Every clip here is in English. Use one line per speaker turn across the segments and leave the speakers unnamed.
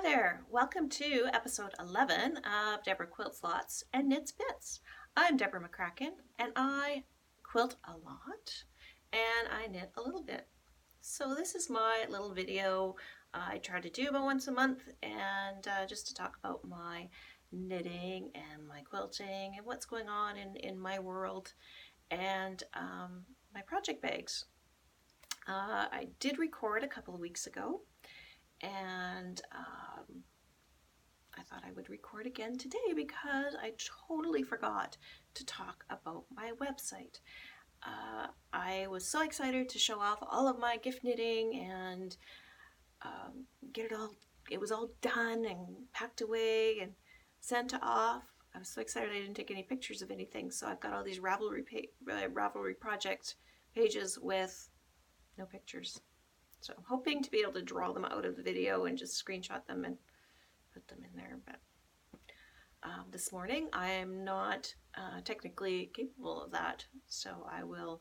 there, welcome to episode 11 of Debra Quilts Lots and Knits Bits. I'm Debra McCracken and I quilt a lot and I knit a little bit. So this is my little video I try to do about once a month and just to talk about my knitting and my quilting and what's going on in my world and my project bags. I did record a couple of weeks ago. And I thought I would record again today because I totally forgot to talk about my website. I was so excited to show off all of my gift knitting and get it all, it was all done and packed away and sent off. I was so excited I didn't take any pictures of anything, so I've got all these Ravelry project pages with no pictures. So I'm hoping to be able to draw them out of the video and just screenshot them and put them in there. But this morning I am not technically capable of that, so I will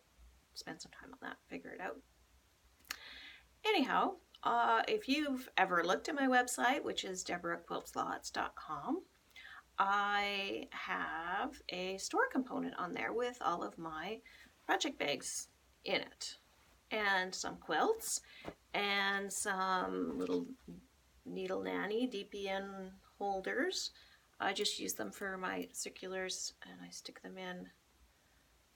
spend some time on that, figure it out. Anyhow, if you've ever looked at my website, which is debraquiltslots.com, I have a store component on there with all of my project bags in it. And some quilts and some little Needle Nanny DPN holders. I just use them for my circulars and I stick them in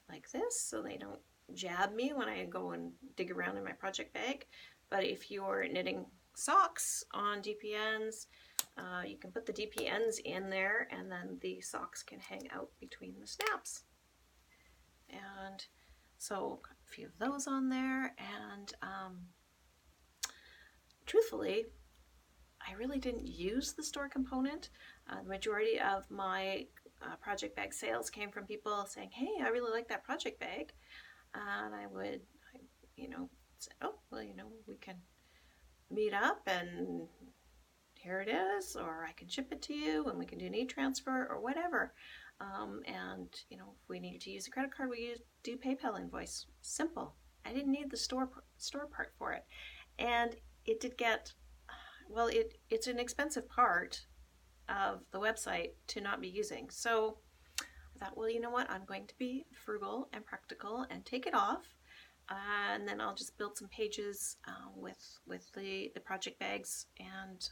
like this so they don't jab me when I go and dig around in my project bag. But if you're knitting socks on DPNs, you can put the DPNs in there and then the socks can hang out between the snaps. And so a few of those on there, and truthfully, I really didn't use the store component. The majority of my project bag sales came from people saying, hey, I really like that project bag. And I would, say, oh, well, we can meet up and here it is, or I can ship it to you and we can do an e-transfer or whatever. And if we needed to use a credit card, we do PayPal invoice. Simple. I didn't need the store part for it. And it did get, well, it's an expensive part of the website to not be using. So I thought, well, you know what? I'm going to be frugal and practical and take it off. And then I'll just build some pages with the project bags and,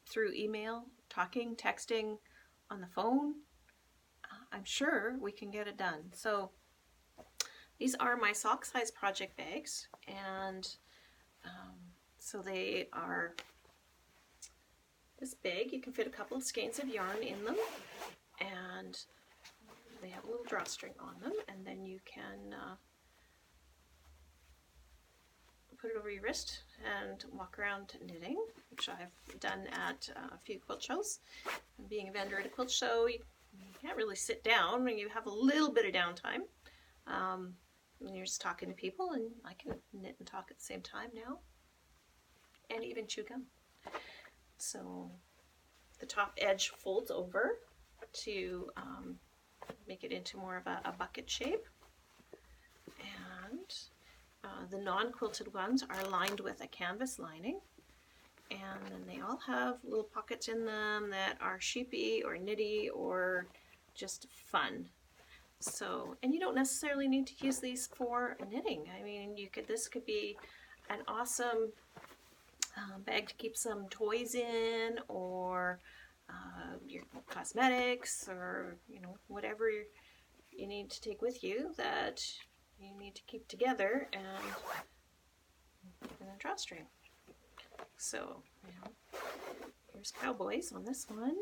through email, talking, texting, on the phone, I'm sure we can get it done. So these are my sock size project bags, and so they are this big. You can fit a couple of skeins of yarn in them, and they have a little drawstring on them, and then you can put it over your wrist and walk around knitting, which I've done at a few quilt shows. And being a vendor at a quilt show, you can't really sit down when you have a little bit of downtime. And you're just talking to people, and I can knit and talk at the same time now, and even chew gum. So the top edge folds over to make it into more of a bucket shape, and the non-quilted ones are lined with a canvas lining, and then they all have little pockets in them that are sheepy or knitty or just fun. So, and you don't necessarily need to use these for knitting. I mean, this could be an awesome bag to keep some toys in, or your cosmetics, or whatever you need to take with you that you need to keep together and a drawstring. So, here's cowboys on this one.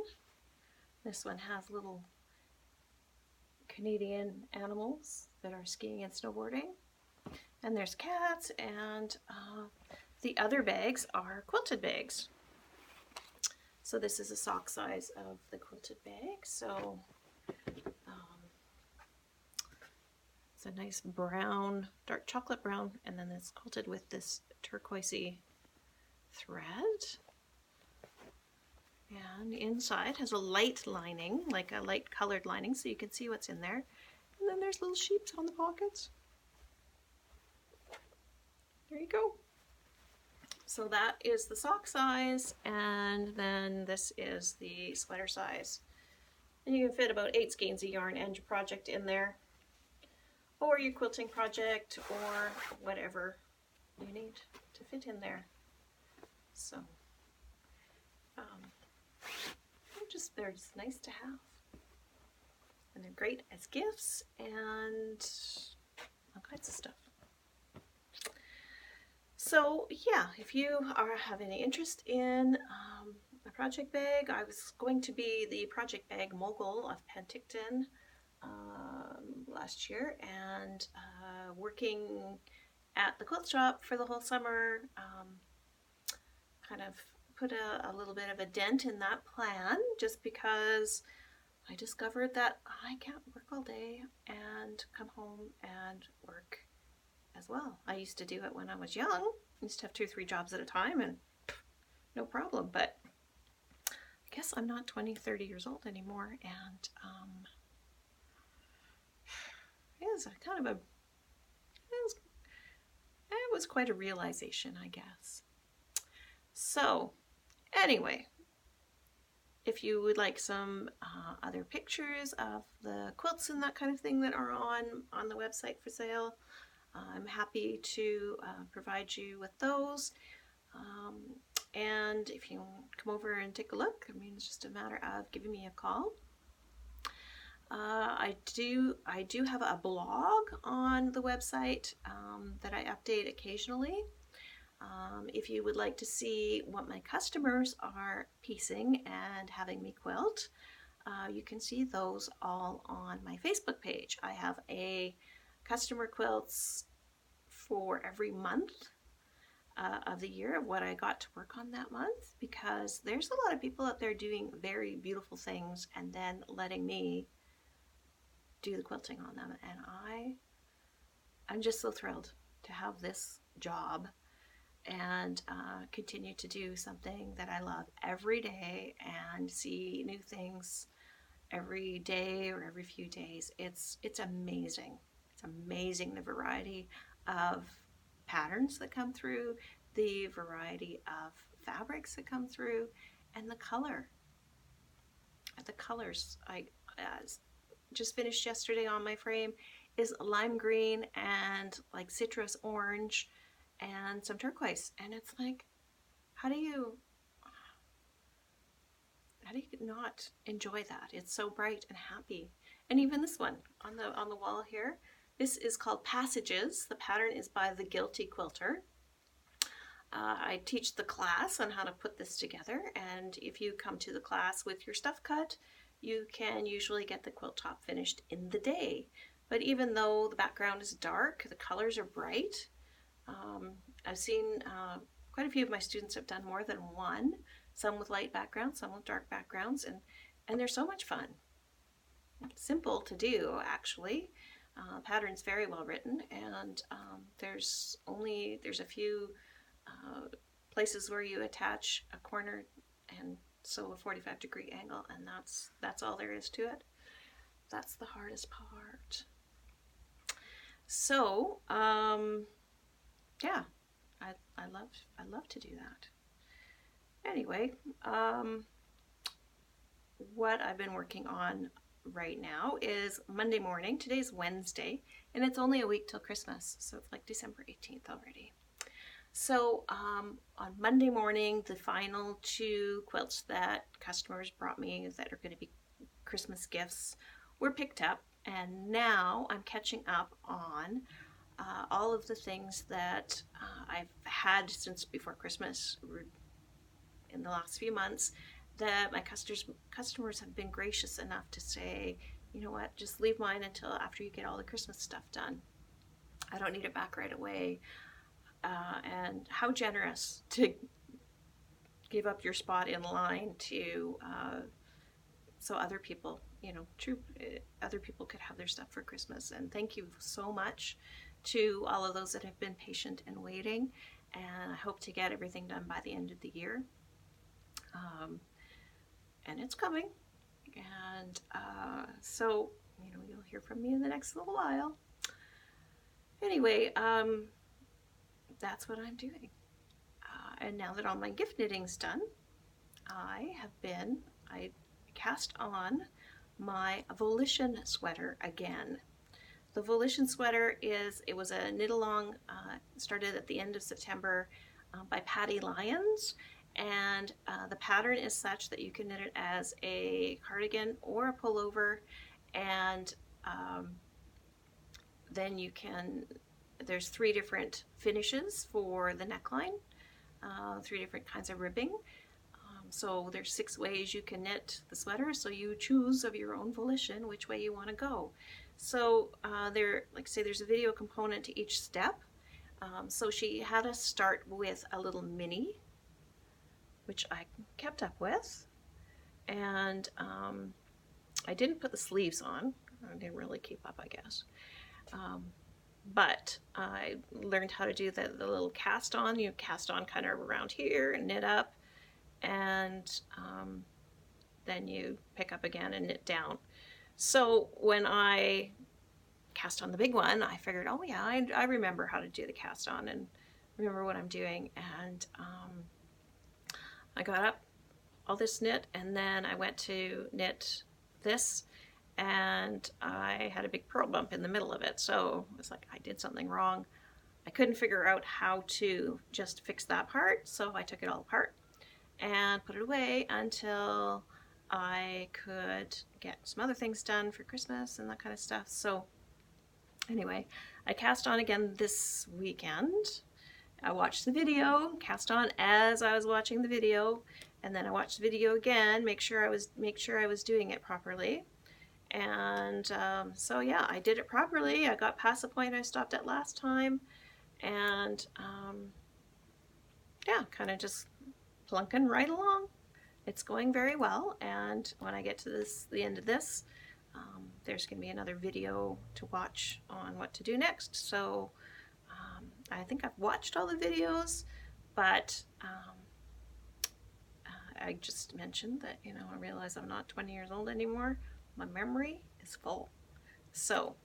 This one has little Canadian animals that are skiing and snowboarding. And there's cats, and the other bags are quilted bags. So this is a sock size of the quilted bag. So it's a nice brown, dark chocolate brown, and then it's quilted with this turquoisey thread. And inside has a light lining, like a light colored lining, so you can see what's in there. And then there's little sheeps on the pockets. There you go. So that is the sock size, and then this is the sweater size. And you can fit about 8 skeins of yarn and your project in there, or your quilting project, or whatever you need to fit in there. So they're just nice to have, and they're great as gifts and all kinds of stuff. So yeah, if you have any interest in a project bag, I was going to be the project bag mogul of Penticton last year, and working at the quilt shop for the whole summer, kind of put a little bit of a dent in that plan, just because I discovered that I can't work all day and come home and work as well. I used to do it when I was young. I used to have 2 or 3 jobs at a time and no problem, but I guess I'm not 20, 30 years old anymore, and it was quite a realization, I guess. So anyway, if you would like some other pictures of the quilts and that kind of thing that are on the website for sale, I'm happy to provide you with those. And if you come over and take a look, I mean, it's just a matter of giving me a call. I do have a blog on the website that I update occasionally. If you would like to see what my customers are piecing and having me quilt, you can see those all on my Facebook page. I have a customer quilts for every month of the year of what I got to work on that month, because there's a lot of people out there doing very beautiful things and then letting me do the quilting on them, and I'm just so thrilled to have this job and continue to do something that I love every day and see new things every day or every few days. It's amazing. It's amazing, the variety of patterns that come through, the variety of fabrics that come through, and the color. The colors I just finished yesterday on my frame is lime green and like citrus orange and some turquoise, and it's like, how do you not enjoy that? It's so bright and happy. And even this one on the wall here, this is called Passages. The pattern is by The Guilty Quilter. I teach the class on how to put this together, and if you come to the class with your stuff cut, you can usually get the quilt top finished in the day. But even though the background is dark, the colors are bright. I've seen quite a few of my students have done more than one, some with light backgrounds, some with dark backgrounds, and they're so much fun. Simple to do, actually. Pattern's very well written, and there's a few places where you attach a corner and sew a 45-degree angle, and that's all there is to it. That's the hardest part. So yeah, I love to do that. Anyway, what I've been working on right now is Monday morning. Today's Wednesday, and it's only a week till Christmas, so it's like December 18th already. So on Monday morning, the final 2 quilts that customers brought me that are going to be Christmas gifts were picked up, and now I'm catching up on all of the things that I've had since before Christmas in the last few months, that my customers have been gracious enough to say, you know what, just leave mine until after you get all the Christmas stuff done. I don't need it back right away. And how generous to give up your spot in line to so other people, other people could have their stuff for Christmas. And thank you so much to all of those that have been patient and waiting. And I hope to get everything done by the end of the year. And it's coming. And so, you'll hear from me in the next little while. Anyway, that's what I'm doing. And now that all my gift knitting's done, I cast on my Volition Sweater again. The Volition Sweater it was a knit along, started at the end of September by Patty Lyons, and the pattern is such that you can knit it as a cardigan or a pullover, and then there's 3 different finishes for the neckline, 3 different kinds of ribbing. So there's 6 ways you can knit the sweater, so you choose of your own volition which way you want to go. So there's a video component to each step. So she had us start with a little mini, which I kept up with, and I didn't put the sleeves on. I didn't really keep up, I guess. But I learned how to do the little cast on. You cast on kind of around here and knit up, and then you pick up again and knit down. So when I cast on the big one, I figured, oh yeah, I remember how to do the cast on and remember what I'm doing. And I got up all this knit, and then I went to knit this, and I had a big purl bump in the middle of it. So it was like I did something wrong. I couldn't figure out how to just fix that part, so I took it all apart and put it away until I could get some other things done for Christmas and that kind of stuff. So anyway, I cast on again this weekend. I watched the video, cast on as I was watching the video, and then I watched the video again, make sure I was doing it properly. And so yeah, I did it properly. I got past the point I stopped at last time, and yeah, kind of just plunking right along. It's going very well, and when I get to the end of this, there's going to be another video to watch on what to do next. So I think I've watched all the videos, but I just mentioned that, I realize I'm not 20 years old anymore. My memory is full. So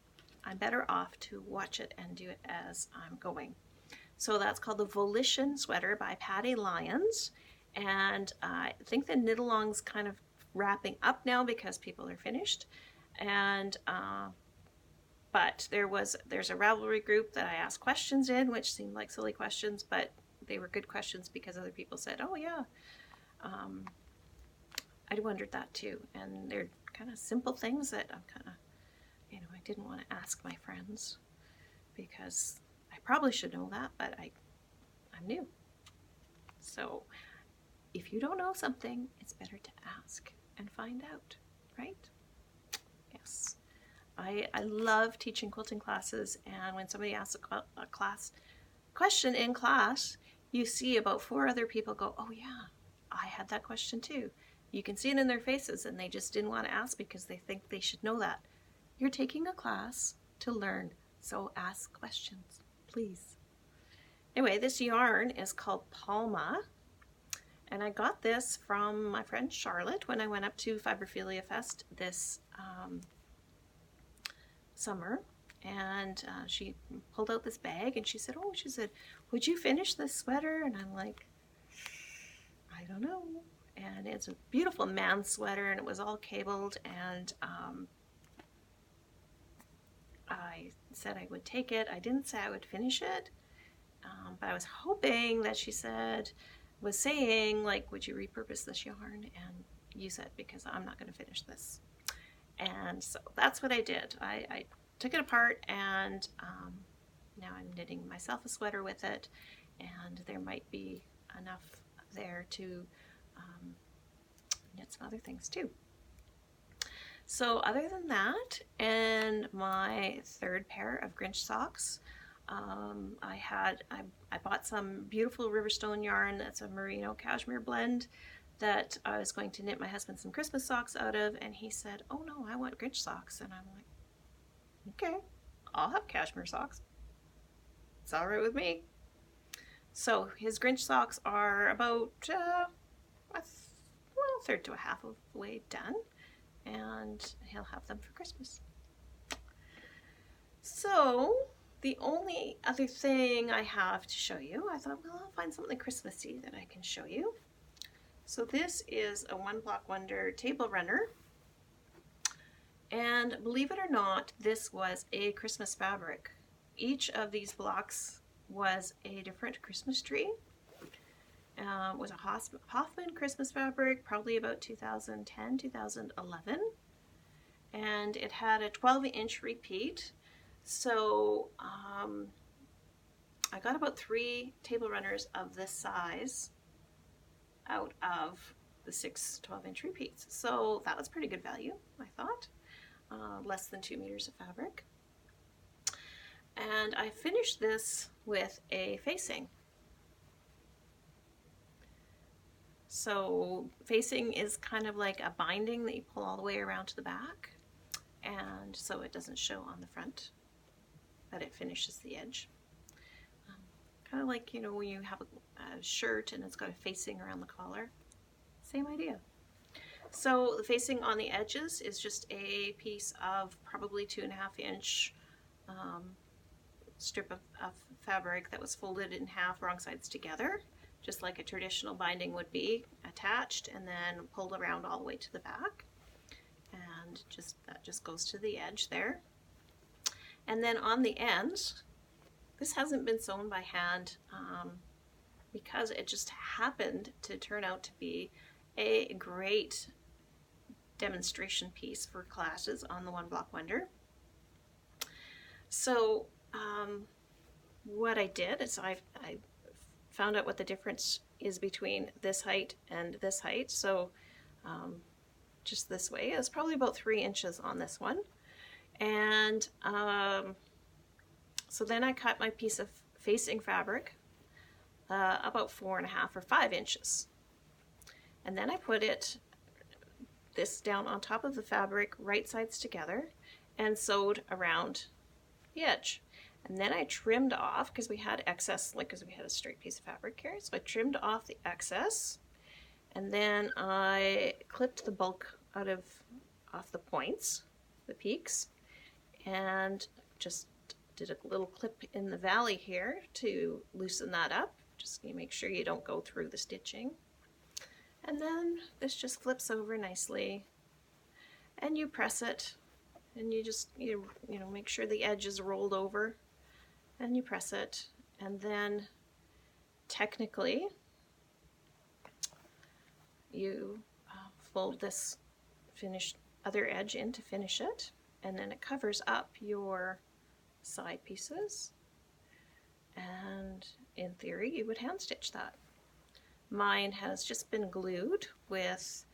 I'm better off to watch it and do it as I'm going. So that's called the Volition Sweater by Patty Lyons. And I think the knit along's kind of wrapping up now because people are finished. And but there's a Ravelry group that I asked questions in, which seemed like silly questions, but they were good questions because other people said, oh yeah, I wondered that too. And they're kind of simple things that I'm kind of, I didn't want to ask my friends because I probably should know that, but I'm new. So if you don't know something, it's better to ask and find out, right? Yes. I love teaching quilting classes, and when somebody asks a class question in class, you see about 4 other people go, oh yeah, I had that question too. You can see it in their faces, and they just didn't want to ask because they think they should know that. You're taking a class to learn, so ask questions, please. Anyway, this yarn is called Palma, and I got this from my friend Charlotte when I went up to Fibrophilia Fest this summer, and she pulled out this bag and she said, would you finish this sweater? And I'm like, I don't know. And it's a beautiful man sweater, and it was all cabled, and I said I would take it. I didn't say I would finish it, but I was hoping that she was saying, like, would you repurpose this yarn and use it, because I'm not going to finish this. And so that's what I did. I took it apart, and now I'm knitting myself a sweater with it, and there might be enough there to knit some other things too. So other than that, and my 3rd pair of Grinch socks, I bought some beautiful Riverstone yarn. That's a merino cashmere blend that I was going to knit my husband some Christmas socks out of, and he said, oh no, I want Grinch socks. And I'm like, okay, I'll have cashmere socks. It's all right with me. So his Grinch socks are about a third to a half of the way done, and he'll have them for Christmas. So The only other thing I have to show you, I thought, well, I'll find something Christmassy that I can show you. So this is a One Block Wonder table runner. And believe it or not, this was a Christmas fabric. Each of these blocks was a different Christmas tree. It was a Hoffman Christmas fabric, probably about 2010, 2011. And it had a 12-inch repeat. So I got about 3 table runners of this size out of the 6 12-inch repeats. So that was pretty good value, I thought. Less than 2 meters of fabric. And I finished this with a facing. So facing is kind of like a binding that you pull all the way around to the back, and so it doesn't show on the front, but it finishes the edge. Kind of like, you know, when you have a shirt and it's got a facing around the collar. Same idea. So the facing on the edges is just a piece of probably 2.5-inch strip of fabric that was folded in half, wrong sides together, just like a traditional binding would be, attached and then pulled around all the way to the back. And that just goes to the edge there. And then on the ends, this hasn't been sewn by hand because it just happened to turn out to be a great demonstration piece for classes on the One Block Wonder. So what I did is I found out what the difference is between this height and this height. So just this way, it's probably about 3 inches on this one. And so then I cut my piece of facing fabric about 4.5 or 5 inches. And then I put this down on top of the fabric, right sides together, and sewed around the edge. And then I trimmed off, because we had excess, like because we had a straight piece of fabric here, so I trimmed off the excess, and then I clipped the bulk off the points, the peaks, and just did a little clip in the valley here to loosen that up. Just make sure you don't go through the stitching. And then this just flips over nicely, and you press it, and you just you know make sure the edge is rolled over, and you press it, and then technically you fold this finished other edge in to finish it, and then it covers up your side pieces, and in theory you would hand stitch that. Mine has just been glued with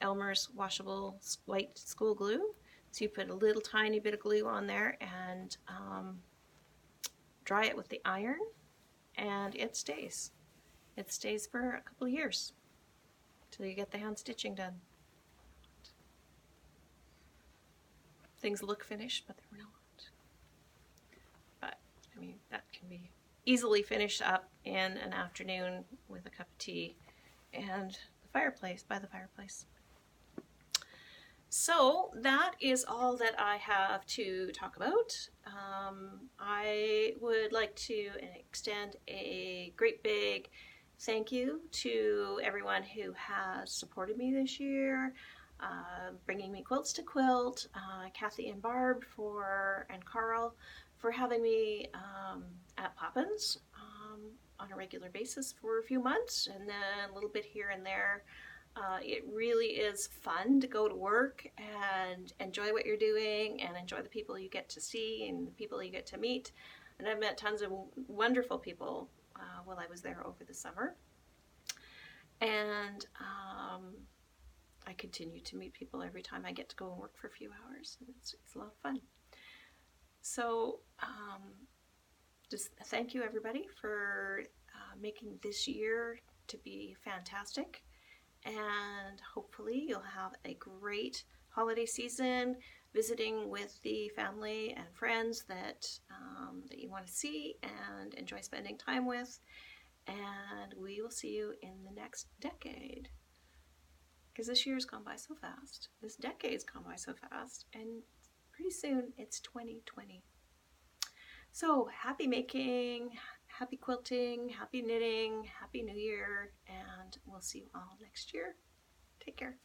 Elmer's washable white school glue. So you put a little tiny bit of glue on there and dry it with the iron, and it stays. It stays for a couple of years till you get the hand stitching done. Things look finished, but they're not. But I mean, that can be easily finished up in an afternoon with a cup of tea and the fireplace, by the fireplace. So that is all that I have to talk about. I would like to extend a great big thank you to everyone who has supported me this year, bringing me quilts to quilt, Kathy and Barb and Carl for having me at Poppins on a regular basis for a few months, and then a little bit here and there. It really is fun to go to work and enjoy what you're doing and enjoy the people you get to see and the people you get to meet. And I've met tons of wonderful people while I was there over the summer. And I continue to meet people every time I get to go and work for a few hours. It's a lot of fun. So just thank you everybody for making this year to be fantastic, and hopefully you'll have a great holiday season visiting with the family and friends that you want to see and enjoy spending time with, and we will see you in the next decade, because this year's gone by so fast, this decade's gone by so fast, and pretty soon it's 2020. So happy making, happy quilting, happy knitting, happy new year, and we'll see you all next year. Take care.